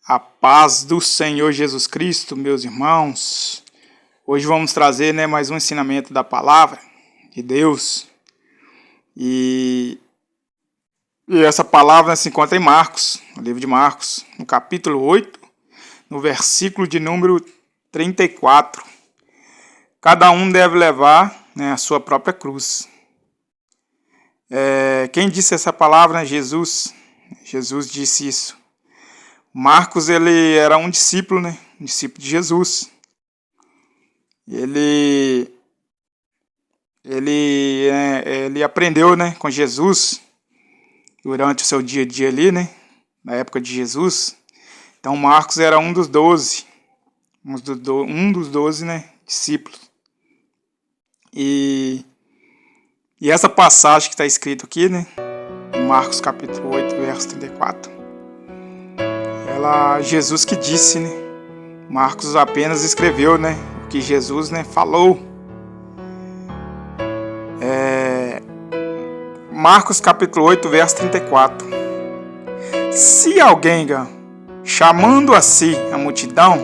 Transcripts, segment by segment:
A paz do Senhor Jesus Cristo, meus irmãos. Hoje vamos trazer mais um ensinamento da palavra de Deus. E essa palavra se encontra em Marcos, no livro de Marcos, no capítulo 8, no versículo de número 34. Cada um deve levar a sua própria cruz. Quem disse essa palavra? Jesus. Jesus disse isso. Marcos, ele era um discípulo, um discípulo de Jesus. Ele aprendeu, com Jesus durante o seu dia a dia ali, na época de Jesus. Então, Marcos era um dos 12, discípulos. E essa passagem que está escrito aqui, em Marcos capítulo 8, verso 34, Jesus que disse, Marcos apenas escreveu, o que Jesus falou. Marcos capítulo 8, verso 34. Se alguém, chamando a si a multidão,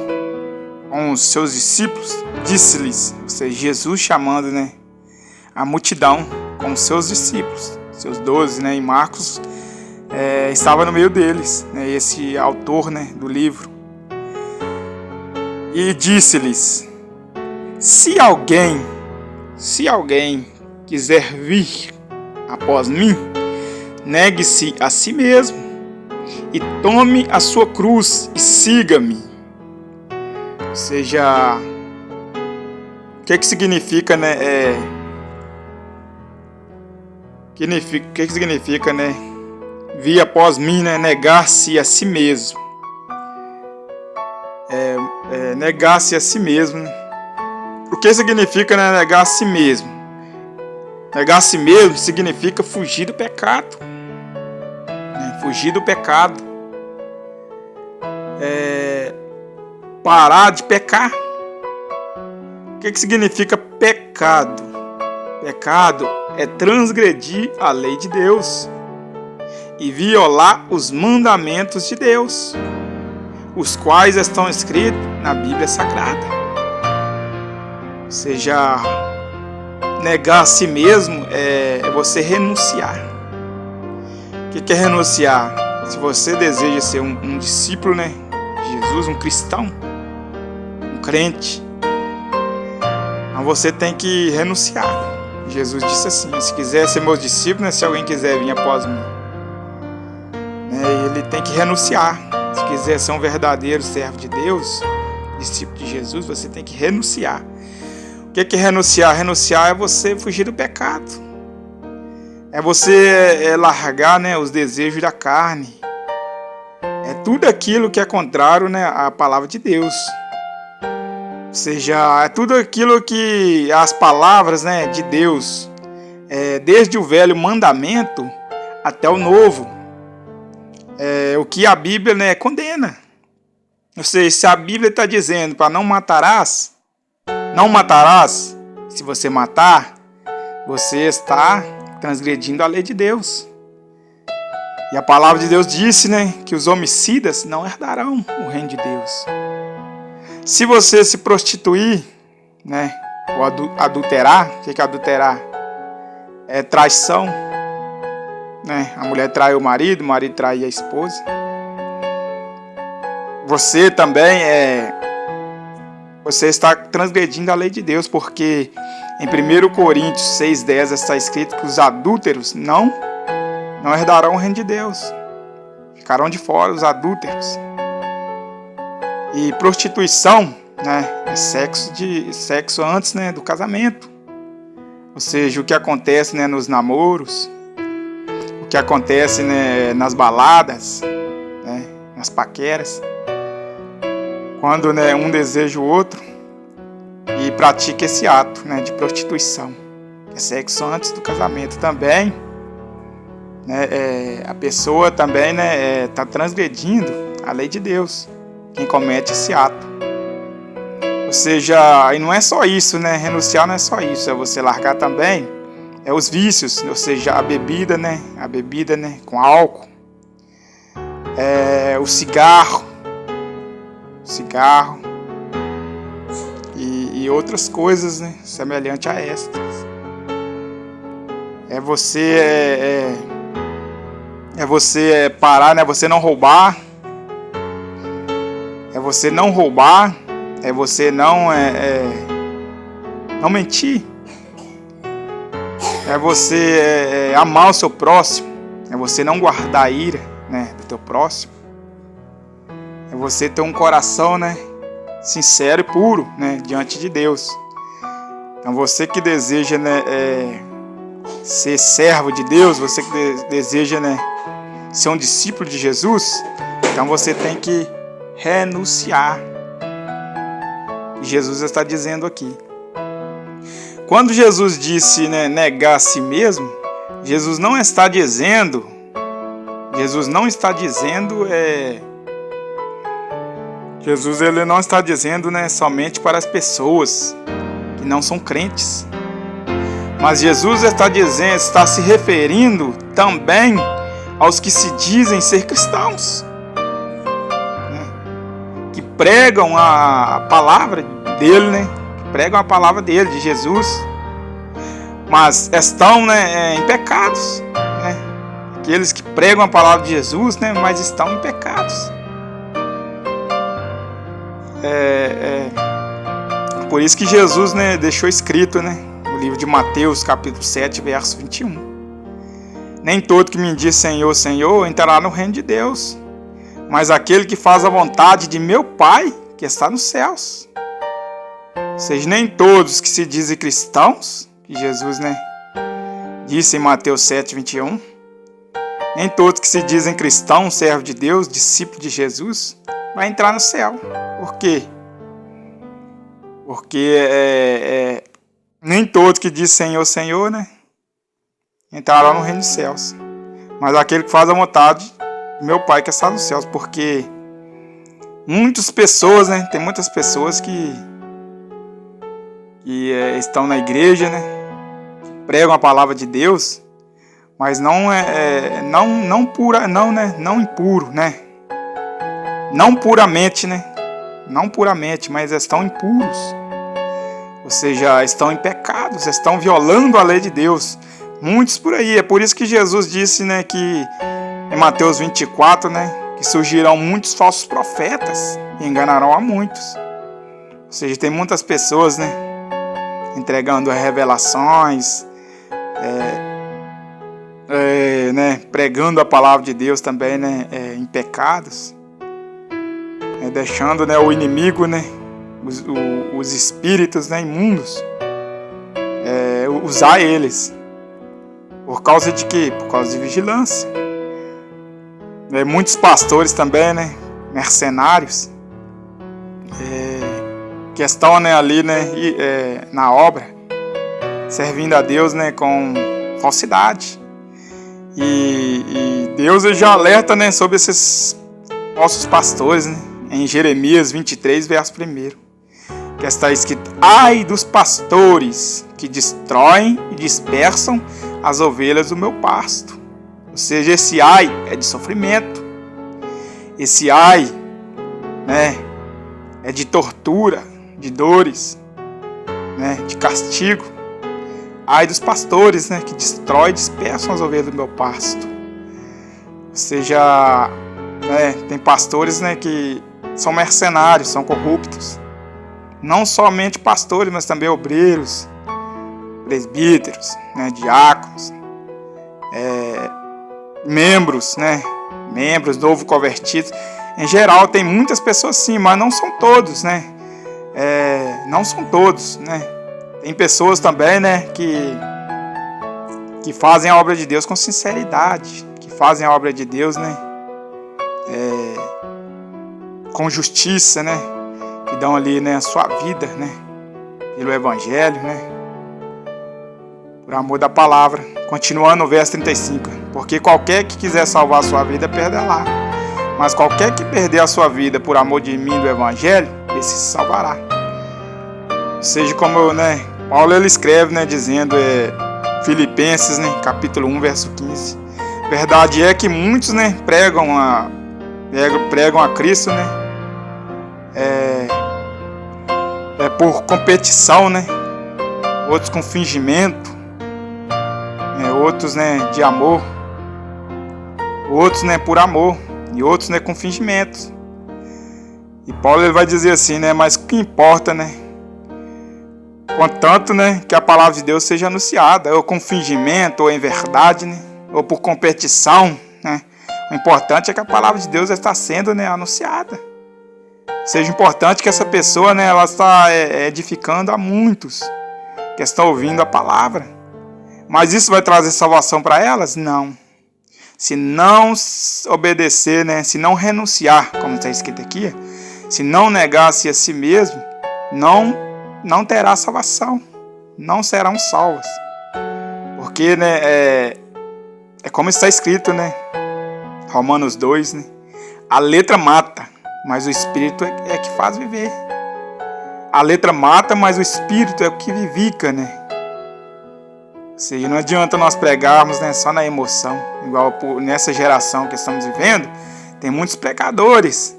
com os seus discípulos, disse-lhes, ou seja, Jesus chamando, a multidão com os seus discípulos, seus 12, e Marcos estava no meio deles, esse autor do livro. E disse-lhes: se alguém quiser vir após mim, negue-se a si mesmo e tome a sua cruz e siga-me. Ou seja, o que significa, O que significa, vir após mim, negar-se a si mesmo. Negar-se a si mesmo. O que significa, negar a si mesmo? Negar a si mesmo significa fugir do pecado. Fugir do pecado. Parar de pecar. O que significa pecado? Pecado é transgredir a lei de Deus e violar os mandamentos de Deus, os quais estão escritos na Bíblia Sagrada. Ou seja, negar a si mesmo é você renunciar. O que é renunciar? Se você deseja ser um discípulo de Jesus, um cristão, um crente, então você tem que renunciar. Jesus disse assim: se quiser ser meu discípulo, se alguém quiser vir após mim, ele tem que renunciar. Se quiser ser um verdadeiro servo de Deus, discípulo de Jesus, você tem que renunciar. O que é renunciar? Renunciar é você fugir do pecado. É você largar os desejos da carne. É tudo aquilo que é contrário à palavra de Deus. Ou seja, é tudo aquilo que as palavras de Deus, desde o velho mandamento até o novo, o que a Bíblia condena. Ou seja, se a Bíblia está dizendo para não matarás, se você matar, você está transgredindo a lei de Deus. E a palavra de Deus disse que os homicidas não herdarão o reino de Deus. Se você se prostituir, ou adulterar, o que é adulterar? É traição. A mulher trai o marido trai a esposa. Você também você está transgredindo a lei de Deus, porque em 1 Coríntios 6,10 está escrito que os adúlteros não herdarão o reino de Deus. Ficarão de fora os adúlteros. E prostituição, é sexo antes do casamento. Ou seja, o que acontece nos namoros, o que acontece nas baladas, nas paqueras, quando um deseja o outro e pratica esse ato de prostituição, é sexo antes do casamento também. A pessoa também está transgredindo a lei de Deus, quem comete esse ato. Ou seja, e não é só isso, renunciar não é só isso, é você largar também os vícios, ou seja, a bebida, com álcool, o cigarro, cigarro e outras coisas, né, semelhante a estas. É você parar, né, você não roubar. É você não roubar, é você não mentir. É você amar o seu próximo. É você não guardar a ira, né, do teu próximo. É você ter um coração, né, sincero e puro, né, diante de Deus. Então você que deseja, né, ser servo de Deus, você que deseja, né, ser um discípulo de Jesus, então você tem que renunciar. E Jesus está dizendo aqui. Quando Jesus disse, né, negar a si mesmo, Jesus não está dizendo, ele não está dizendo, né, somente para as pessoas que não são crentes. Mas Jesus está se referindo também aos que se dizem ser cristãos, né, que pregam a palavra dele, né, que pregam a palavra dele, de Jesus, mas estão, né, em pecados, né, aqueles que pregam a palavra de Jesus, né, mas estão em pecados. Por isso que Jesus, né, deixou escrito, né, no livro de Mateus, capítulo 7, verso 21. Nem todo que me diz Senhor, Senhor, entrará no reino de Deus, mas aquele que faz a vontade de meu Pai, que está nos céus. Ou seja, nem todos que se dizem cristãos, que Jesus, né, disse em Mateus 7, 21, nem todos que se dizem cristãos, servo de Deus, discípulo de Jesus, vai entrar no céu. Por quê? Porque nem todos que dizem Senhor, Senhor, né, entrarão no reino dos céus, mas aquele que faz a vontade do meu Pai que está nos céus. Porque muitas pessoas, né, tem muitas pessoas que estão na igreja, né, pregam a palavra de Deus, mas não impuro, né, não puramente, né, não puramente, mas estão impuros, ou seja, estão em pecados, estão violando a lei de Deus. Muitos por aí. É por isso que Jesus disse, né, que em Mateus 24, né, que surgirão muitos falsos profetas e enganarão a muitos. Ou seja, tem muitas pessoas, né, entregando revelações, né, pregando a palavra de Deus também, né, em pecados, deixando, né, o inimigo, né, os espíritos, né, imundos, usar eles. Por causa de quê? Por causa de vigilância. Muitos pastores também, né, mercenários, que estão, né, ali, né, na obra, servindo a Deus, né, com falsidade. E Deus já alerta, né, sobre esses falsos pastores, né, em Jeremias 23, verso 1, que está escrito: ai dos pastores que destroem e dispersam as ovelhas do meu pasto. Ou seja, esse ai é de sofrimento. Esse ai, né, é de tortura, de dores, né, de castigo. Ai dos pastores, né, que destroem e dispersam as ovelhas do meu pasto. Ou seja, né, tem pastores, né, que são mercenários, são corruptos. Não somente pastores, mas também obreiros, presbíteros, né, diáconos, membros, né, novo convertidos. Em geral tem muitas pessoas sim, mas não são todos, né? Não são todos, né? Tem pessoas também, né, que fazem a obra de Deus com sinceridade, que fazem a obra de Deus, né, com justiça, né, que dão ali, né, a sua vida, né, pelo Evangelho, né, por amor da palavra. Continuando no verso 35, porque qualquer que quiser salvar a sua vida, perderá, mas qualquer que perder a sua vida por amor de mim e do Evangelho, esse se salvará. Ou seja, como, né, Paulo ele escreve, né, dizendo, Filipenses, né, capítulo 1, verso 15, verdade é que muitos, né, pregam a Cristo, né, por competição, né? Outros com fingimento, né? Outros, né, de amor, outros, né, por amor, e outros, né, com fingimentos. E Paulo ele vai dizer assim, né, mas o que importa, né, contanto, né, que a palavra de Deus seja anunciada, ou com fingimento, ou em verdade, né, ou por competição, né, o importante é que a palavra de Deus está sendo, né, anunciada. Seja importante que essa pessoa, né, ela está edificando a muitos que estão ouvindo a palavra. Mas isso vai trazer salvação para elas? Não. Se não obedecer, né, se não renunciar, como está escrito aqui, se não negar-se a si mesmo, não terá salvação. Não serão salvas. Porque, né, é como está escrito, né, Romanos 2, né, a letra mata, mas o Espírito é que faz viver. A letra mata, mas o Espírito é o que vivifica, né? Ou seja, não adianta nós pregarmos, né, só na emoção. Igual nessa geração que estamos vivendo, tem muitos pregadores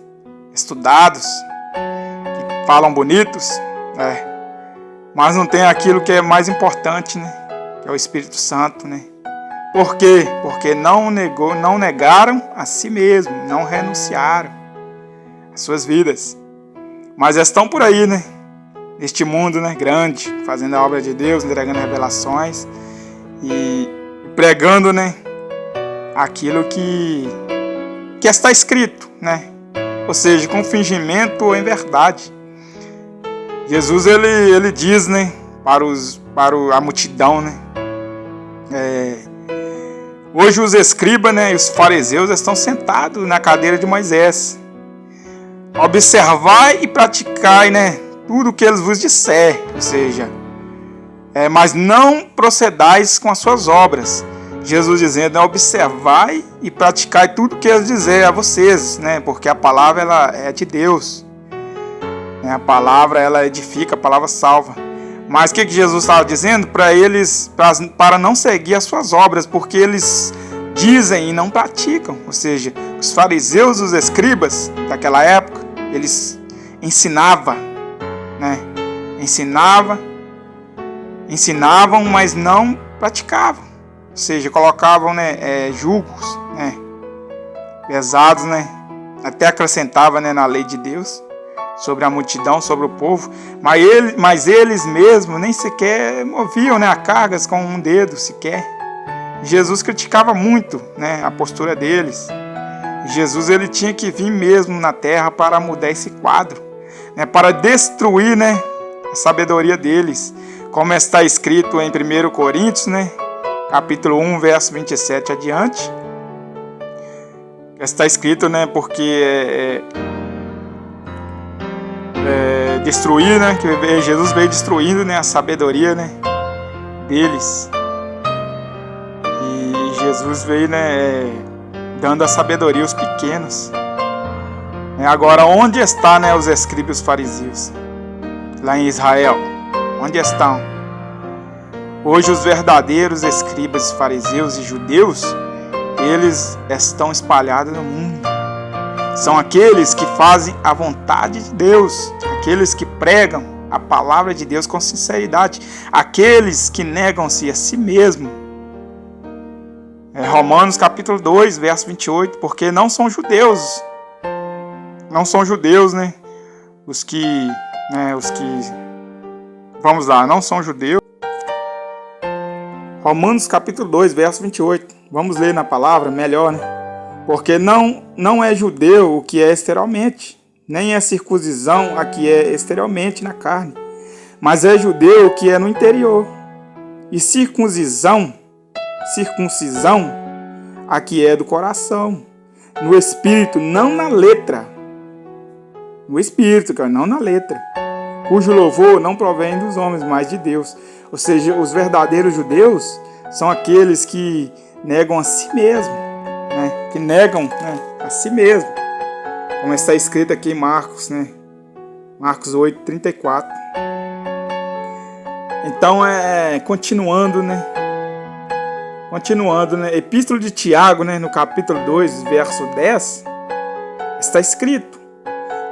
estudados, que falam bonitos, mas não tem aquilo que é mais importante, né? Que é o Espírito Santo, né? Por quê? Porque não negaram a si mesmo, não renunciaram às suas vidas. Mas estão por aí, né? Neste mundo, né, grande, fazendo a obra de Deus, entregando revelações e pregando, né, aquilo que está escrito, né? Ou seja, com fingimento ou em verdade. Jesus ele diz, né, para a multidão, né? Hoje os escribas, né, e os fariseus estão sentados na cadeira de Moisés. Observai e praticai, né, tudo o que eles vos disser, ou seja, mas não procedais com as suas obras. Jesus dizendo, observai e praticai tudo o que eles disser a vocês, né, porque a palavra ela é de Deus, né, a palavra ela edifica, a palavra salva. Mas o que Jesus estava dizendo? Para eles, para não seguir as suas obras, porque eles dizem e não praticam. Ou seja, os fariseus, os escribas daquela época, eles ensinavam, né? Ensinavam, mas não praticavam. Ou seja, colocavam, né, julgos, né, pesados, né? Até acrescentava, né, na lei de Deus sobre a multidão, sobre o povo, mas eles mesmos nem sequer moviam, né, a cargas com um dedo sequer. Jesus criticava muito, né, a postura deles. Jesus ele tinha que vir mesmo na terra para mudar esse quadro, né, para destruir, né, a sabedoria deles, como está escrito em 1 Coríntios, né, capítulo 1, verso 27 adiante. Está escrito, né, porque destruir, né, que Jesus veio destruindo, né, a sabedoria, né, deles. E Jesus veio, né, dando a sabedoria aos pequenos. Agora, onde estão, né, os escribas e os fariseus? Lá em Israel. Onde estão? Hoje os verdadeiros escribas, fariseus e judeus, eles estão espalhados no mundo. São aqueles que fazem a vontade de Deus, aqueles que pregam a palavra de Deus com sinceridade, aqueles que negam-se a si mesmo. Romanos capítulo 2, verso 28, porque não são judeus, né, vamos lá, não são judeus. Romanos capítulo 2, verso 28, vamos ler na palavra, melhor, né? Porque não é judeu o que é exteriormente, nem é circuncisão a que é exteriormente na carne, mas é judeu o que é no interior, e circuncisão a que é do coração, no espírito, não na letra. No espírito, cara, não na letra. Cujo louvor não provém dos homens, mas de Deus. Ou seja, os verdadeiros judeus são aqueles que negam a si mesmo, né? Que negam, né, a si mesmo. Como está escrito aqui em Marcos, né? Marcos 8, 34. Então, continuando, né? Epístola de Tiago, né, no capítulo 2, verso 10, está escrito: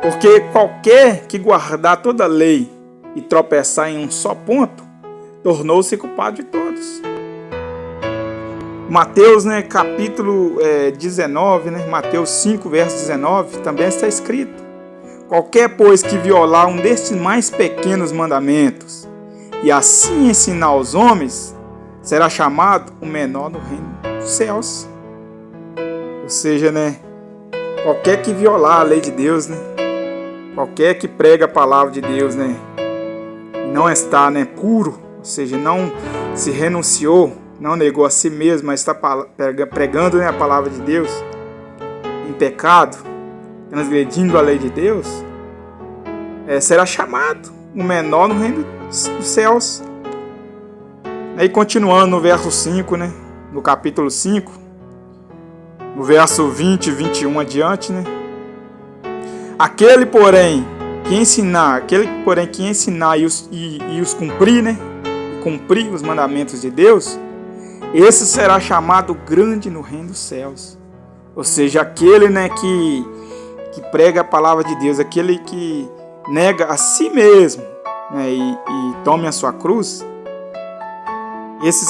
Porque qualquer que guardar toda a lei e tropeçar em um só ponto, tornou-se culpado de todos. Mateus, capítulo 19, Mateus 5, verso 19, também está escrito: qualquer, pois, que violar um destes mais pequenos mandamentos e assim ensinar aos homens, será chamado o menor no reino dos céus. Ou seja, qualquer que violar a lei de Deus, qualquer que prega a palavra de Deus, não está, puro, ou seja, não se renunciou, não negou a si mesmo, mas está pregando, a palavra de Deus em pecado, transgredindo a lei de Deus, será chamado o menor no reino dos céus. Aí continuando no verso 5, no capítulo 5, no verso 20 e 21 adiante, aquele, porém, que ensinar e os cumprir, e cumprir os mandamentos de Deus, esse será chamado grande no reino dos céus. Ou seja, aquele, que prega a palavra de Deus, aquele que nega a si mesmo, e tome a sua cruz, esse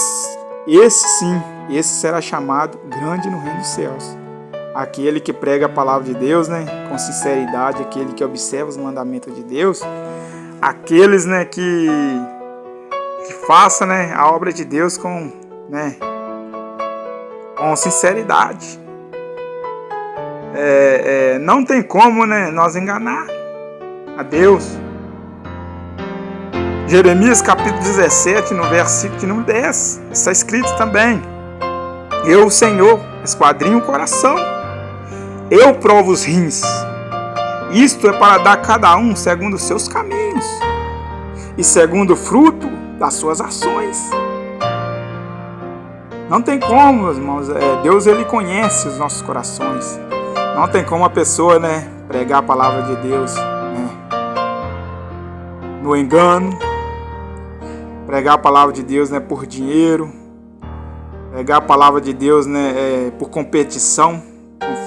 será chamado grande no reino dos céus. Aquele que prega a palavra de Deus, com sinceridade, aquele que observa os mandamentos de Deus, aqueles, que faça, a obra de Deus com sinceridade. Não tem como, nós enganar a Deus. Jeremias capítulo 17, no versículo de número 10, está escrito também: eu, o Senhor, esquadrinho o coração, eu provo os rins. Isto é para dar a cada um segundo os seus caminhos e segundo o fruto das suas ações. Não tem como, meus irmãos, Deus, ele conhece os nossos corações. Não tem como a pessoa, pregar a palavra de Deus, no engano, pregar a palavra de Deus, por dinheiro, pregar a palavra de Deus, por competição,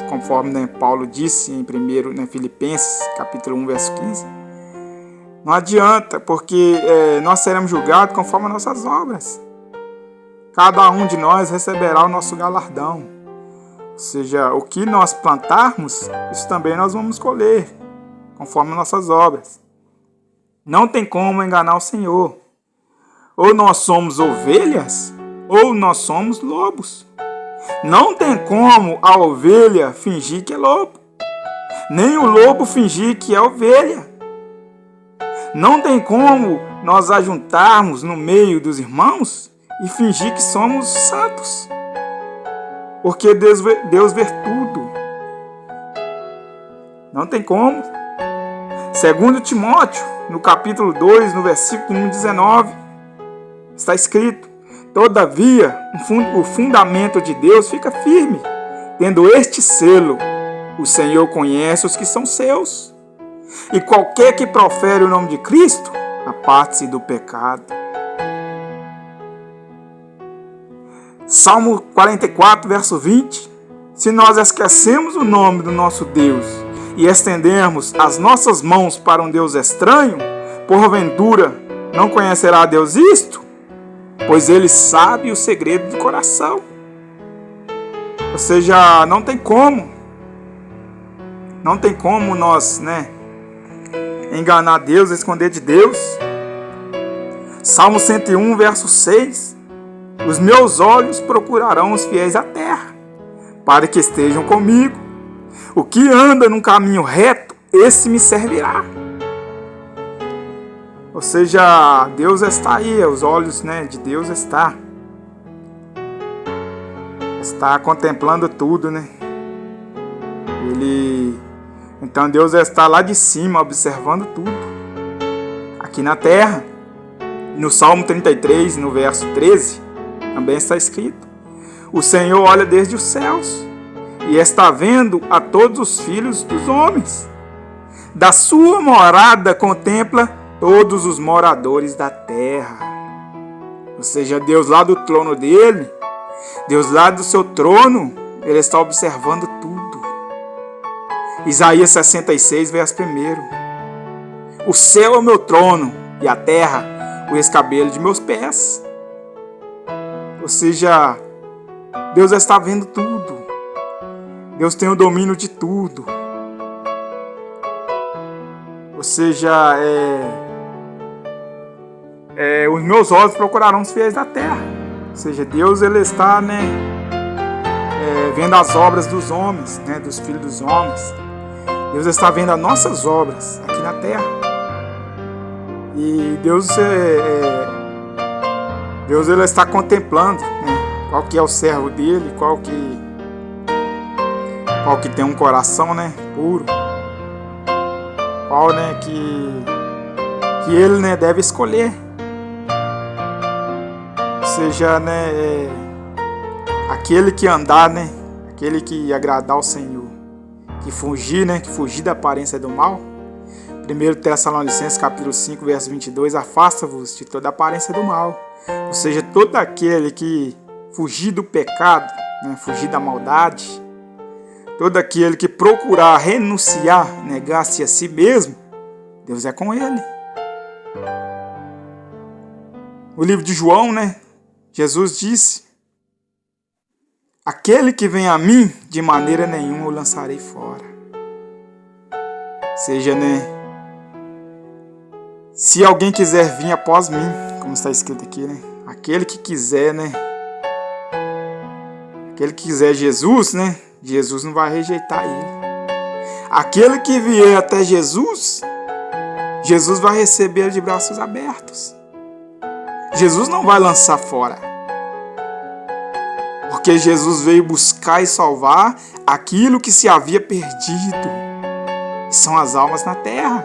conforme Paulo disse em 1 Filipenses, capítulo 1, verso 15. Não adianta, porque nós seremos julgados conforme as nossas obras. Cada um de nós receberá o nosso galardão. Ou seja, o que nós plantarmos, isso também nós vamos colher, conforme as nossas obras. Não tem como enganar o Senhor. Ou nós somos ovelhas, ou nós somos lobos. Não tem como a ovelha fingir que é lobo, nem o lobo fingir que é ovelha. Não tem como nós ajuntarmos no meio dos irmãos e fingir que somos santos, porque Deus vê tudo. Não tem como. Segundo Timóteo, no capítulo 2, no versículo número 19, está escrito: todavia, o fundamento de Deus fica firme, tendo este selo: o Senhor conhece os que são seus, e qualquer que profere o nome de Cristo, aparte-se do pecado. Salmo 44, verso 20: se nós esquecemos o nome do nosso Deus e estendermos as nossas mãos para um Deus estranho, porventura não conhecerá a Deus isto? Pois ele sabe o segredo do coração. Ou seja, não tem como nós, enganar Deus, esconder de Deus. Salmo 101, verso 6: os meus olhos procurarão os fiéis da terra, para que estejam comigo. O que anda num caminho reto, esse me servirá. Ou seja, Deus está aí, os olhos, de Deus está contemplando tudo, Então Deus está lá de cima, observando tudo, aqui na terra. No Salmo 33, no verso 13, também está escrito: o Senhor olha desde os céus e está vendo a todos os filhos dos homens. Da sua morada contempla todos os moradores da terra. Ou seja, Deus lá do trono dele, Deus lá do seu trono, ele está observando tudo. Isaías 66, verso 1. O céu é o meu trono e a terra o escabelo de meus pés. Ou seja, Deus está vendo tudo. Deus tem o domínio de tudo. Ou seja, os meus olhos procurarão os fiéis da terra. Ou seja, Deus ele está, vendo as obras dos homens, dos filhos dos homens. Deus está vendo as nossas obras aqui na terra. E Deus ele está contemplando, qual que é o servo dele, qual que tem um coração, puro, qual que ele deve escolher. Ou seja, aquele que andar, aquele que agradar ao Senhor, que fugir da aparência do mal. 1 Tessalonicenses capítulo 5, verso 22, afasta-vos de toda aparência do mal. Ou seja, todo aquele que fugir do pecado, fugir da maldade, todo aquele que procurar renunciar, negar-se a si mesmo, Deus é com ele. No livro de João, Jesus disse: aquele que vem a mim, de maneira nenhuma o lançarei fora. Ou seja, se alguém quiser vir após mim, como está escrito aqui, aquele que quiser, aquele que quiser Jesus, Jesus não vai rejeitar ele. Aquele que vier até Jesus, Jesus vai receber de braços abertos. Jesus não vai lançar fora. Porque Jesus veio buscar e salvar aquilo que se havia perdido. Que são as almas na terra.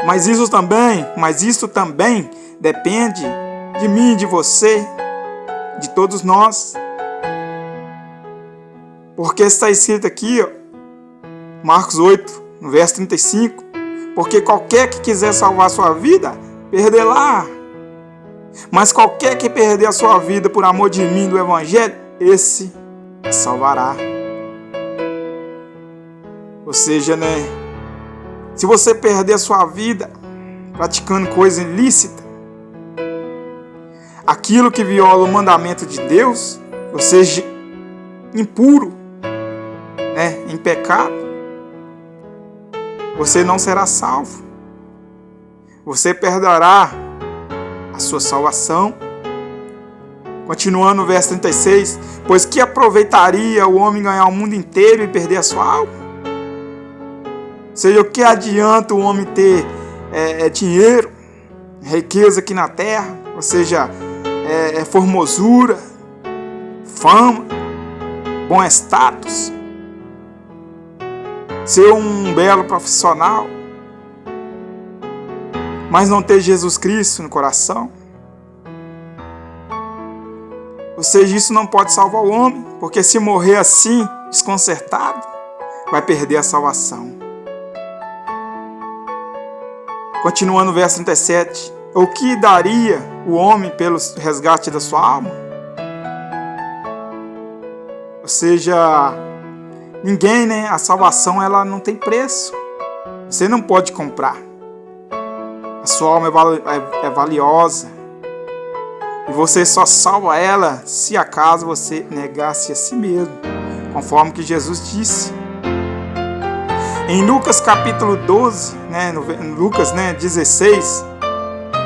Mas isso também depende de mim, de você, de todos nós. Porque está escrito aqui, Marcos 8, no verso 35, porque qualquer que quiser salvar sua vida, perderá. Mas qualquer que perder a sua vida por amor de mim, do Evangelho, esse a salvará. Ou seja, se você perder a sua vida praticando coisa ilícita, aquilo que viola o mandamento de Deus, ou seja, impuro, em pecado, você não será salvo. Você perderá a sua salvação. Continuando no verso 36, pois que aproveitaria o homem ganhar o mundo inteiro e perder a sua alma? Ou seja, o que adianta o homem ter dinheiro, riqueza aqui na terra, ou seja, formosura, fama, bom status, ser um belo profissional, mas não ter Jesus Cristo no coração? Ou seja, isso não pode salvar o homem, porque se morrer assim, desconcertado, vai perder a salvação. Continuando o verso 37, o que daria o homem pelo resgate da sua alma? Ou seja, ninguém, a salvação ela não tem preço. Você não pode comprar. A sua alma é valiosa. E você só salva ela se acaso você negar-se a si mesmo, conforme que Jesus disse. Em Lucas capítulo 12, Lucas 16,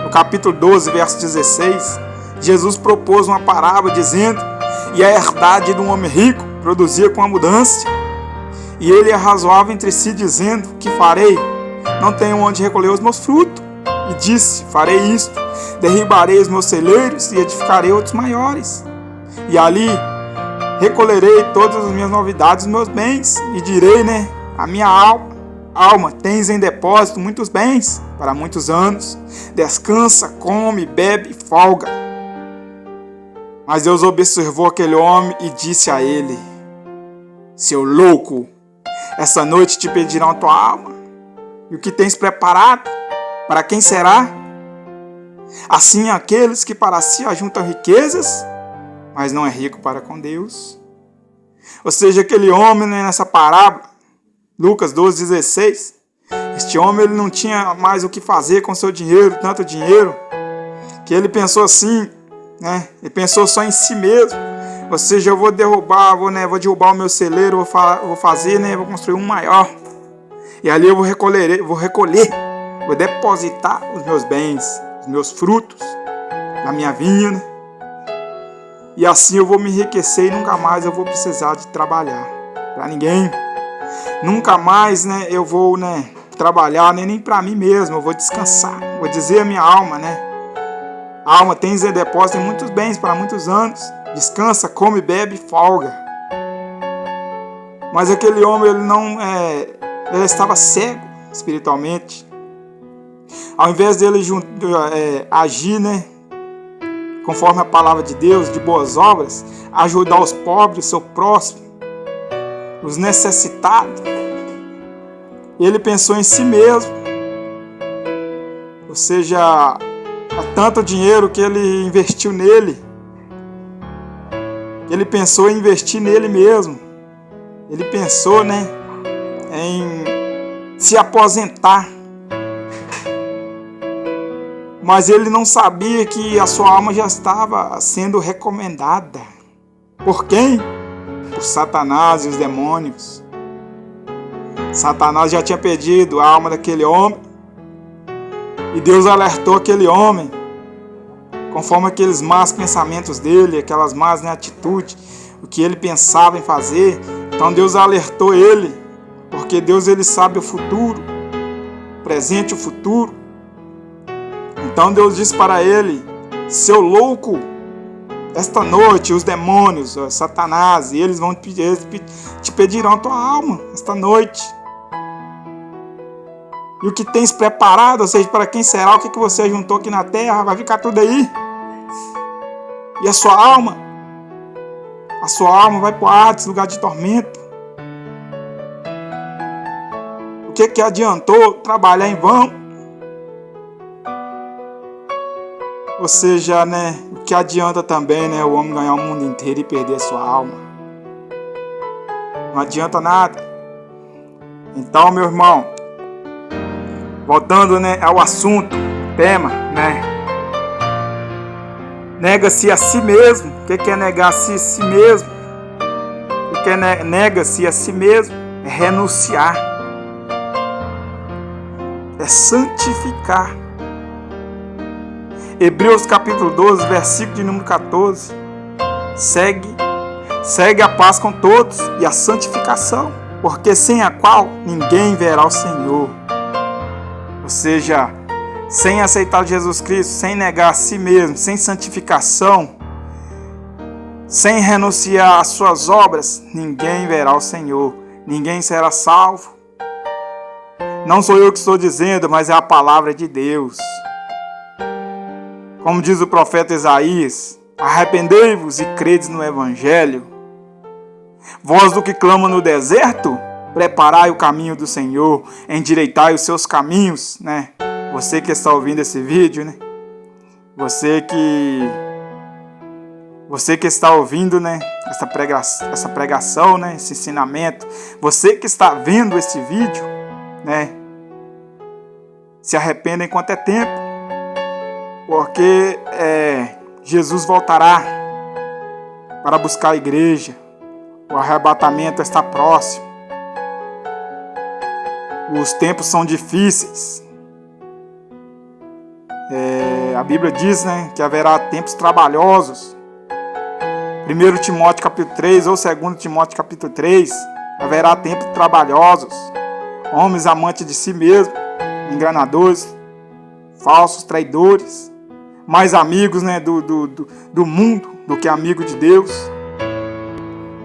no capítulo 12, verso 16, Jesus propôs uma parábola dizendo: e a herdade de um homem rico produzia com abundância. E ele arrazoava entre si, dizendo: que farei? Não tenho onde recolher os meus frutos. E disse: farei isto, derribarei os meus celeiros e edificarei outros maiores. E ali recolherei todas as minhas novidades, os meus bens, e direi, a minha alma, tens em depósito muitos bens para muitos anos. Descansa, come, bebe e folga. Mas Deus observou aquele homem e disse a ele: seu louco, essa noite te pedirão a tua alma. E o que tens preparado, para quem será? Assim aqueles que para si ajuntam riquezas, mas não é rico para com Deus. Ou seja, aquele homem, né, nessa parábola, Lucas 12:16, este homem ele não tinha mais o que fazer com seu dinheiro, tanto dinheiro, que ele pensou assim, né? Ele pensou só em si mesmo. Ou seja, eu vou derrubar o meu celeiro, vou fazer, né? Vou construir um maior. E ali eu vou depositar os meus bens, os meus frutos da minha vinha, né? E assim eu vou me enriquecer e nunca mais eu vou precisar de trabalhar para ninguém. Nunca mais, né, eu vou, né, trabalhar nem para mim mesmo, eu vou descansar. Vou dizer a minha alma, né? A alma tem depósito em muitos bens para muitos anos. Descansa, come, bebe, folga. Mas aquele homem, ele estava cego espiritualmente. Ao invés dele agir, né, conforme a palavra de Deus, de boas obras, ajudar os pobres, seu próximo, os necessitados, ele pensou em si mesmo. Ou seja, tanto dinheiro que ele investiu nele, ele pensou em investir nele mesmo. Ele pensou, né, em se aposentar. Mas ele não sabia que a sua alma já estava sendo recomendada. Por quem? Por Satanás e os demônios. Satanás já tinha pedido a alma daquele homem. E Deus alertou aquele homem, conforme aqueles más pensamentos dele, aquelas más, né, atitudes, o que ele pensava em fazer. Então Deus alertou ele, porque Deus ele sabe o futuro, o presente e o futuro. Então Deus disse para ele: seu louco, esta noite os demônios, Satanás, e eles te pedirão a tua alma esta noite. E o que tens preparado, ou seja, para quem será, o que você juntou aqui na terra, vai ficar tudo aí. E a sua alma vai para o Hades, lugar de tormento. O que adiantou trabalhar em vão? Ou seja, né, o que adianta também, né, o homem ganhar o mundo inteiro e perder a sua alma? Não adianta nada. Então, meu irmão, voltando, né, ao assunto, tema, né? Nega-se a si mesmo. O que é negar-se a si mesmo? O que é nega-se a si mesmo? É renunciar. É santificar. Hebreus capítulo 12, versículo de número 14. Segue a paz com todos e a santificação, porque sem a qual ninguém verá o Senhor. Ou seja, sem aceitar Jesus Cristo, sem negar a si mesmo, sem santificação, sem renunciar às suas obras, ninguém verá o Senhor, ninguém será salvo. Não sou eu que estou dizendo, mas é a palavra de Deus. Como diz o profeta Isaías: arrependei-vos e credes no Evangelho. Vós do que clama no deserto, preparai o caminho do Senhor, endireitai os seus caminhos, né? Você que está ouvindo esse vídeo, né? Você que está ouvindo, né, essa pregação, né, esse ensinamento. Você que está vendo esse vídeo, né? Se arrependa enquanto é tempo. Porque Jesus voltará para buscar a igreja. O arrebatamento está próximo. Os tempos são difíceis. A Bíblia diz, né, que haverá tempos trabalhosos. 1 Timóteo capítulo 3 ou 2 Timóteo capítulo 3. Haverá tempos trabalhosos. Homens amantes de si mesmos, enganadores, falsos, traidores. Mais amigos, né, do mundo do que amigo de Deus.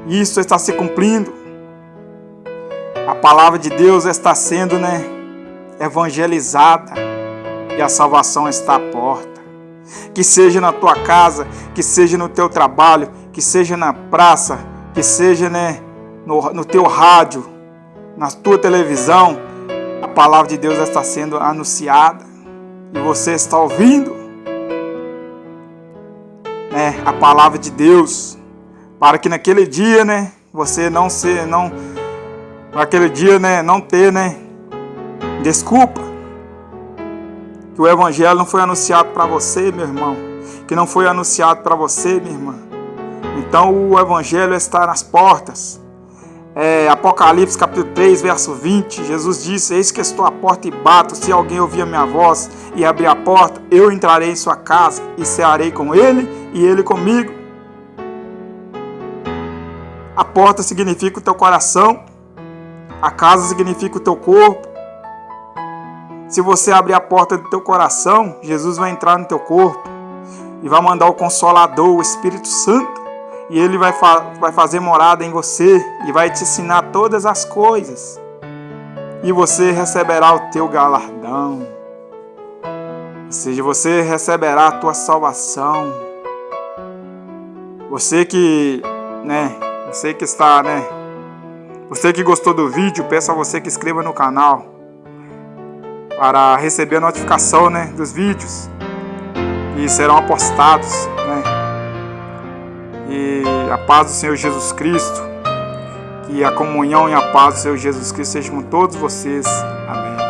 Isso está se cumprindo. A palavra de Deus está sendo, né, evangelizada e a salvação está à porta. Que seja na tua casa, que seja no teu trabalho, que seja na praça, que seja, né, no teu rádio, na tua televisão, a palavra de Deus está sendo anunciada e você está ouvindo. A palavra de Deus, para que naquele dia, né, você não naquele dia, né, não ter, né, desculpa. Que o evangelho não foi anunciado para você, meu irmão, que não foi anunciado para você, minha irmã. Então o evangelho está nas portas. Apocalipse capítulo 3, verso 20, Jesus disse: eis que estou à porta e bato, se alguém ouvir a minha voz e abrir a porta, eu entrarei em sua casa e cearei com ele e ele comigo. A porta significa o teu coração, a casa significa o teu corpo. Se você abrir a porta do teu coração, Jesus vai entrar no teu corpo e vai mandar o Consolador, o Espírito Santo, e ele vai fazer morada em você e vai te ensinar todas as coisas. E você receberá o teu galardão. Ou seja, você receberá a tua salvação. Você que está, você que gostou do vídeo, peço a você que inscreva no canal para receber a notificação, dos vídeos que serão postados, E a paz do Senhor Jesus Cristo, que a comunhão e a paz do Senhor Jesus Cristo seja com todos vocês. Amém.